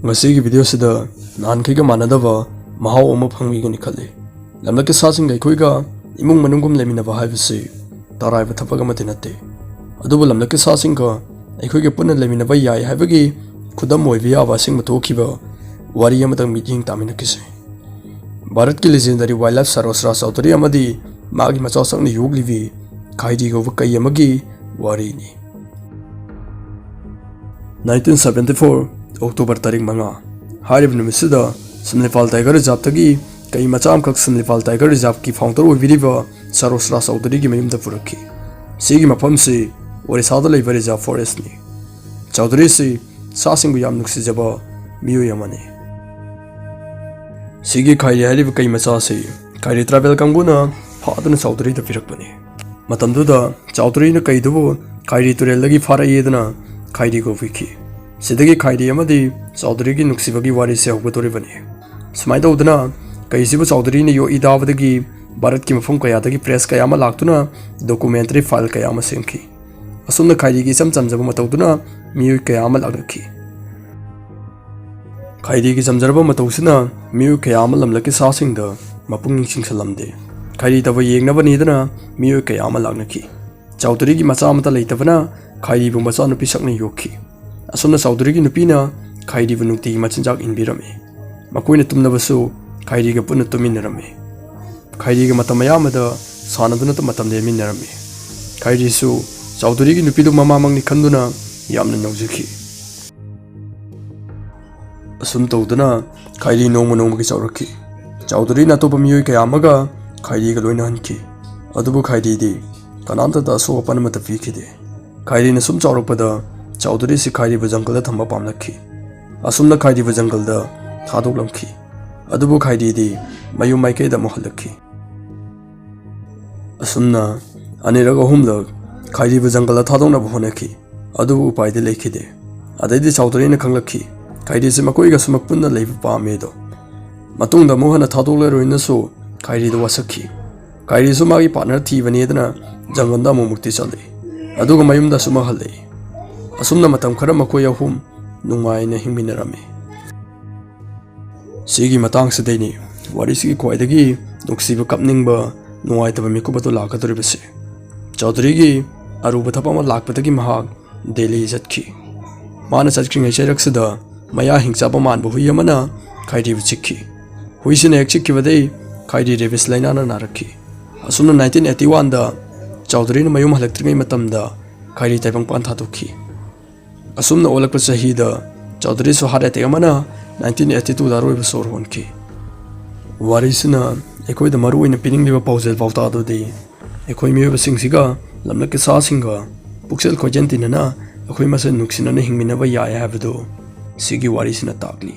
ngasi video sida nan kai ga manadaba mahau ama phangmi gani khale lamla ke sa sing gai khoi ga imung manungum lemina ba haibse tarai ba thapaga mate natte adubu lamla ke sa sing ga aikhoi ge punna lemina ba yai haibagi khudam moi biya ba sing mato khiba wari ama tang meeting tamina kise Bharat की legendary wild life सरवसरा Chaudhary अमदी मागी मचाव संगनी योगलिवी खाइदी गो कई अमगी वारीनी 1974 अक्टूबर तारीख मंगा Harib निमिसदा सिमलिपाल tiger reserve तगी कई मचाम कक सिमलिपाल tiger reserve की founder ओइबिरिबा सरवसरा Chaudhary की मयुम the पुरखी सिगी मफम से Orissa the labour reserve forest नि चौधरी से सासिंग याम नुक्सिजबा मियो यमने सिगी खाइरी हारिब कई मचा से खाइरी ट्रैवल कंगुना फादन चौधरी द पिरकपने मतमदुदा चौधरी न कईदुबो खाइरी तुरेल लगी फारा येदना खाइरी को विखी सिदगी खाइरी अमदी चौधरी की नुक्सिबगी वारी से होगतोरे बने समाय दौदना कईसिबो चौधरी ने यो इदावदगी भारत की मफम कयादगी प्रेस कयामा लाक्तुना डॉक्यूमेंटरी फाइल कयामा सेमखी असुमना खाइरी की सम चमजब मतौदुना मियो कयामा लागखी खाइरी की समझरब मतौसिना मियो कयामा लमलके सासिंगदा मपुंग सिंगसलमदे खाइरी तब येंगनबनीदना मियो कयामा लागनखी चौधरी की मचा मता लेतबना खाइरी बु मचा नुपी सकने योखी असुमना चौधरी की नुपीना खाइरी बु नुक्ति मचिनजाक इनबिरमे मकोइना तुमनबसु खाइरी के पुन तुमिनरमे खाइरी के मतमयामदा सानदुना त मतम लेमिनरमे खाइरी सु चौधरी की नुपीदु ममामंगनि खंदुना यामना नौजखी असुम तौदना खाइरी नोंग नोंग की चौरखी चौधरी ना तो मियोय कयामगा खाइरी का लोइना हनखी अदुबु खाइरी दी कनांता दा सो अपन मत पीखिदे खाइरी ने सुम चौरपदा चौधरी से खाइरी बु जंगल दा थंबा पामलखी असुमना खाइरी बु जंगल दा थादोकलमखी अदुबु खाइरी दी मयुम माइके दा मोहलखी असुमना अनिरग अहुमलक खाइरी बु जंगल दा थादोकना होनखी अदुबु उपाय दे लेखिदे अदैदि चौधरी ने खंगलखी खाइरी से मकोई का सुमक पुन्ना लेब पामेदो मतुंगदा मोहना थादोले रोइनसो खाइरी दो वसखी खाइरी सु मागी पार्टनर थीबनेदना जंगलदा मुक्ति चले अदुगा मयुमदा सुमा हले असुमना मतम खरा मकोई अहुम नुंगाइना हिंमिनरमे सिगी मतंग सदैनी वारिसी क्वाइदगी नुक्सिब कपनिंगबा नुंगाइतब मिकुबतो लाकदोरिबसे चौधरी की अरुब थपमा लाकपदगी महाग दिल्ली जतखी माना चतक्रिंगै चैरक्सदा मया हिंसाब मानब हुई अमना खाइरी चिक्खी हुईसिना एक चिक्खिबदई खाइरी रेबिस लाइनाना नारखी असुमना 1981 दा चौधरी ने मयुम हलक्त्रिङै मतमदा खाइरी ताइबंग पान थादोखी असुमना ओलकप चहीदा चौधरी सु हार्ट अटैक अमना 1982 दा रोइब सोर होनखी वारिसिना एकोइदा मरुइना पिनिंगलिबा पाउजेल पाउतादोदि एकोइ मियोबसिंगसिगा लमलके सासिंगा पुक्सेल खोजेंतिनना अखोइ मसे नुक्सिनना हिंगमिनबा याय हाबदो सिगी वारिसिना ताकली